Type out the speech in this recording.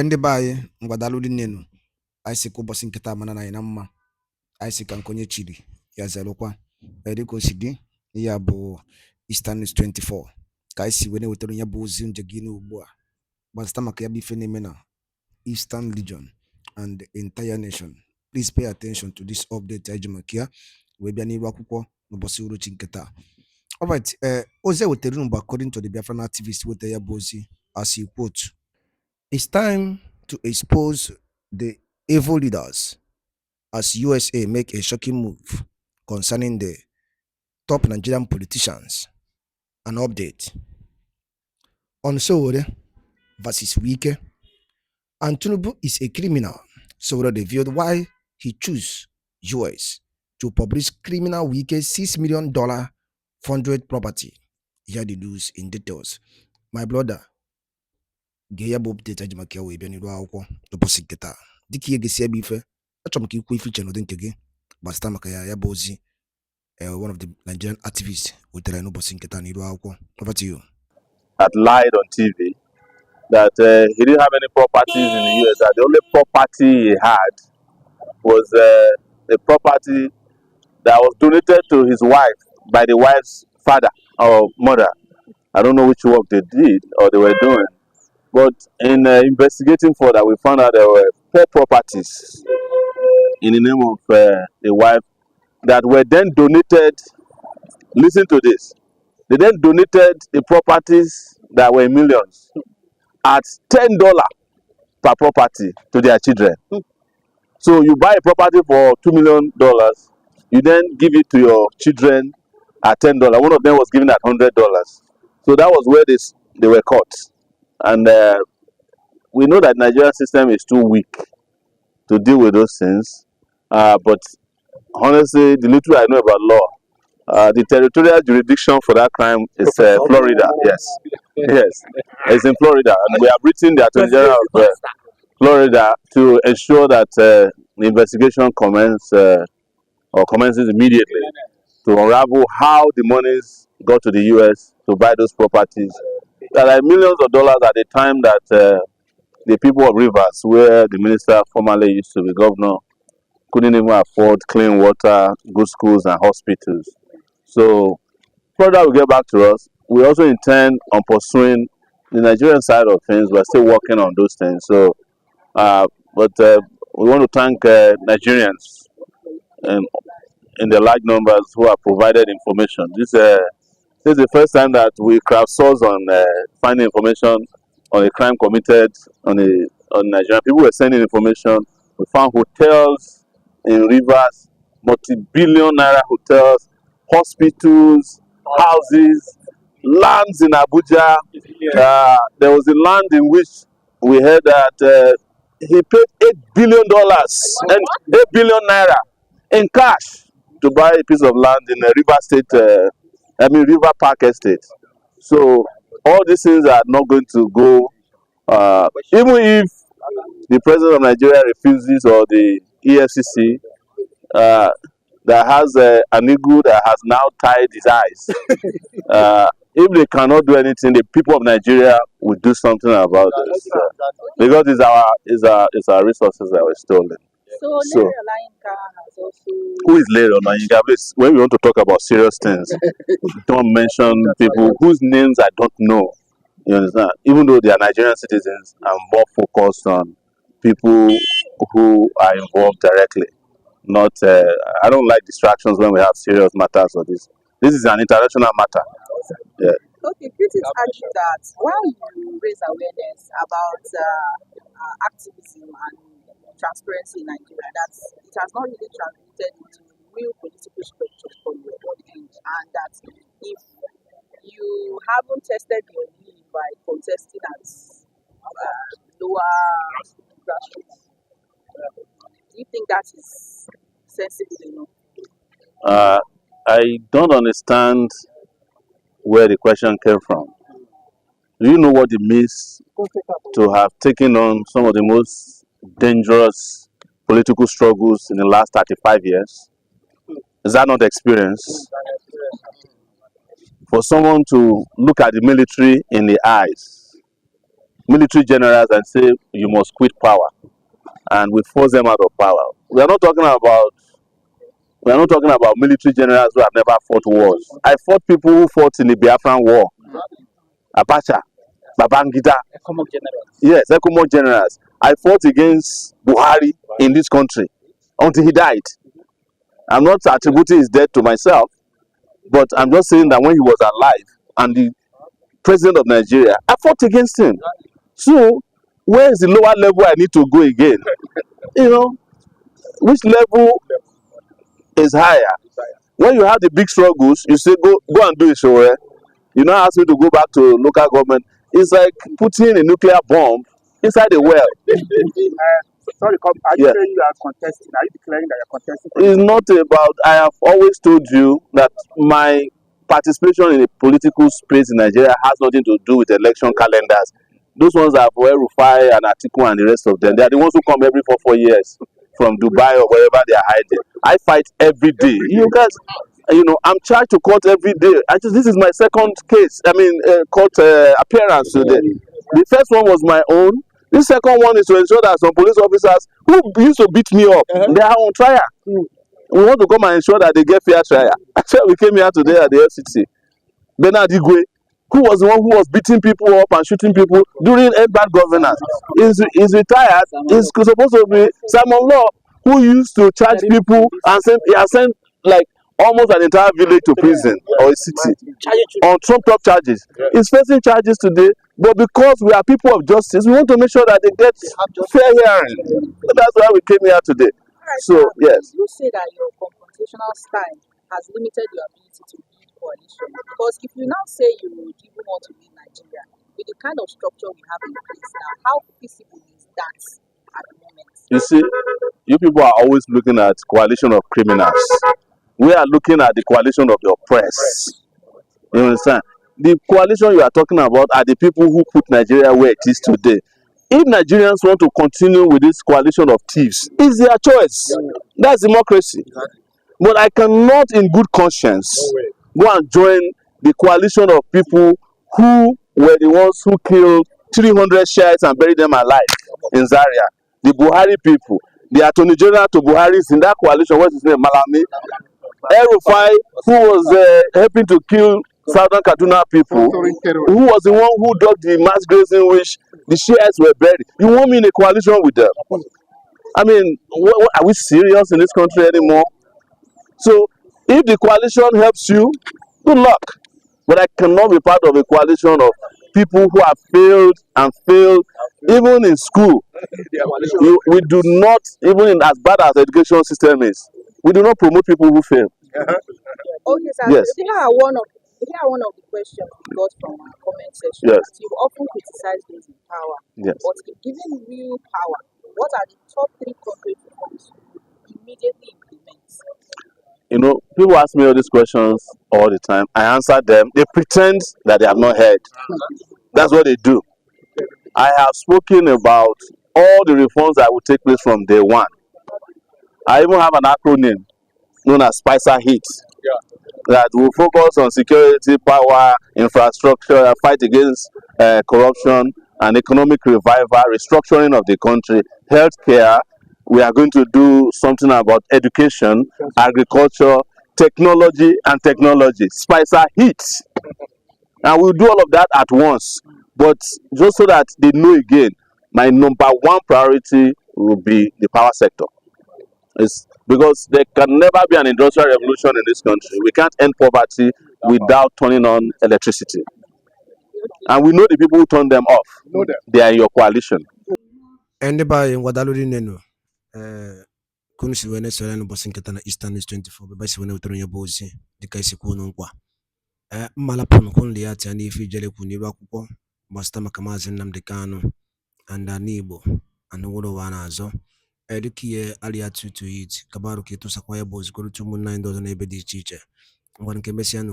Ndị be anyị ngwadalụ dị nnenu anyị si ka ụbọchị nkịta mana na anyị na mma anyị si ka nkonye chiri ya zelụkwa dịka o si dị ya bụ Eastern News 24 ka anyị si wee na-ewetara ya bụ ozi nje gị n'ugbu a gbasịta maka ya bụ ife na-eme na Eastern Region and the entire nation. Please pay attention to this update anyị ji maka ya wee bịa n'iru akwụkwọ n'ụbọchị uruchi nkịta. Alright, ozi ewetara unu bụ according to the Biafran activist wetara ya bụ ozi as he quote, "It's time to expose the evil leaders as USA make a shocking move concerning the top Nigerian politicians. An update on Sowore versus Wike. And Tinubu is a criminal. Sowore revealed why he chose US to publish criminal Wike's $6 million funded property. Here the news in details. My brother, gee ya bụ update aji maka ya wee bịa n'iru akwụkwọ ụbọchị nkịta dịka ihe ga-esi ebe ife achọrọ m ka ikwu ife iche n'ụdị nke gị gbasịta maka ya bụ ozi one of the Nigerian activists wetara n'ụbọchị nkịta n'iru akwụkwọ. Over to you. Had lied on TV that he didn't have any properties in the US, that the only property he had was a property that was donated to his wife by the wife's father or mother. I don't know which work they did or they were doing. But in investigating further, we found out there were 4 properties in the name of the wife that were then donated. Listen to this. They then donated the properties that were millions at $10 per property to their children. So you buy a property for $2 million, you then give it to your children at $10. One of them was given at $100. So that was where they were caught. And we know that Nigerian system is too weak to deal with those things. But honestly, the little I know about law, the territorial jurisdiction for that crime is Florida. Yes, yes, it's in Florida, and we have written the Attorney General of Florida to ensure that the investigation commences immediately to unravel how the monies got to the U.S. to buy those properties. There are millions of dollars at the time that the people of Rivers, where the minister formerly used to be governor, couldn't even afford clean water, good schools, and hospitals. So, Florida will get back to us. We also intend on pursuing the Nigerian side of things. We're still working on those things. So, but we want to thank Nigerians in the large numbers who have provided information. This is the first time that we crowdsource on finding information on a crime committed on Nigeria. People were sending information. We found hotels in Rivers, multi-billion naira hotels, hospitals, houses, lands in Abuja. There was a land in which we heard that he paid $8 billion and 8 billion naira in cash to buy a piece of land in a River Park Estate. So all these things are not going to go, even if the president of Nigeria refuses, or the EFCC that has an eagle that has now tied his eyes. If they cannot do anything, the people of Nigeria will do something about this, because it's our resources that were stolen. So has also... Who is Larry Olayinka? Please, when we want to talk about serious things, don't mention people whose names I don't know. You understand? Even though they are Nigerian citizens, I'm more focused on people who are involved directly. Not, I don't like distractions when we have serious matters or this. This is an international matter. Yeah. Okay, critics argue that while you raise awareness about activism and transparency in Nigeria, that it has not really translated into real political structures for your own end, and that if you haven't tested your lead by contesting at lower grassroots, do you think that is sensible enough? I don't understand where the question came from. Do you know what it means to have taken on some of the most dangerous political struggles in the last 35 years? Is that not experience? For someone to look at the military in the eyes military generals and say you must quit power, and we force them out of power. We are not talking about military generals who have never fought wars. I fought people who fought in the Biafran War. Abacha, Babangida. Yes, Ecomoc generals. I fought against Buhari in this country until he died. I'm not attributing his death to myself, but I'm just saying that when he was alive and the president of Nigeria, I fought against him. So, where is the lower level I need to go again? You know, which level is higher? When you have the big struggles, you say go and do it, Sowore. You now ask me to go back to local government. It's like putting a nuclear bomb inside a well. Sorry, are you saying you are contesting? Are you declaring that you're contesting? It's not about, I have always told you that my participation in the political space in Nigeria has nothing to do with election calendars. Those ones are for Rufai and Atiku and the rest of them. They are the ones who come every 4 years from Dubai or wherever they are hiding. I fight every day. You guys, I'm charged to court every day. This is my second case. Court appearance today. The first one was my own. The second one is to ensure that some police officers who used to beat me up, they are on trial. We want to come and ensure that they get fair trial. Actually, we came here today at the FCC. Bernard Igwe, who was the one who was beating people up and shooting people during a bad governance, is retired. Is supposed to be Simon Law, who used to charge people and he has sent like almost an entire village to prison or a city on trumped up charges. He's facing charges today, but because we are people of justice, we want to make sure that they get fair hearing. So that's why we came here today. So yes. You say that your confrontational style has limited your ability to lead coalition, because if you now say you even want to lead Nigeria with the kind of structure we have in place now, how feasible is that at the moment? You see, you people are always looking at coalition of criminals. We are looking at the coalition of the oppressed. You understand? The coalition you are talking about are the people who put Nigeria where it is today. If Nigerians want to continue with this coalition of thieves, it's their choice. That's democracy. But I cannot, in good conscience, go and join the coalition of people who were the ones who killed 300 Shiites and buried them alive in Zaria. The Buhari people, the Attorney General to Buhari is in that coalition. What's his name? Malami. Rufai, who was helping to kill Southern Kaduna people, who was the one who dug the mass graves in which the Shiites were buried. You want me in a coalition with them? I mean, are we serious in this country anymore? So, if the coalition helps you, good luck. But I cannot be part of a coalition of people who have failed and failed, even in school. We do not, even in as bad as the education system is, we do not promote people who fail. Okay, sir. Yes. Here are one of the questions we got from our comment section. Yes. You often criticize those in power. Yes. But if given real power, what are the top 3 concrete reforms you immediately implement? People ask me all these questions all the time. I answer them. They pretend that they have not heard. That's what they do. I have spoken about all the reforms that will take place from day one. I even have an acronym known as Spicer HIT that will focus on security, power, infrastructure, fight against corruption, and economic revival, restructuring of the country, healthcare. We are going to do something about education, agriculture, technology. Spicer HIT. And we'll do all of that at once. But just so that they know again, my number one priority will be the power sector. It's because there can never be an industrial revolution in this country. We can't end poverty without turning on electricity. And we know the people who turn them off. They are in your coalition. Anybody Guadalupe Neno, Kunsi when it's an Bosinkatana Eastern is 24, but by when you turn your bossy, the Kaisikunkwa. Malapon Kunliat and if you jelly Kunibakupo, Bastama Kamazin Namdekano, and Anibo, and Wodowanazo. Edukie aliatu to eat, Kabaruki to Sakwaya Bos, go to Mun 9 dozen ebedi teacher. One Kemesian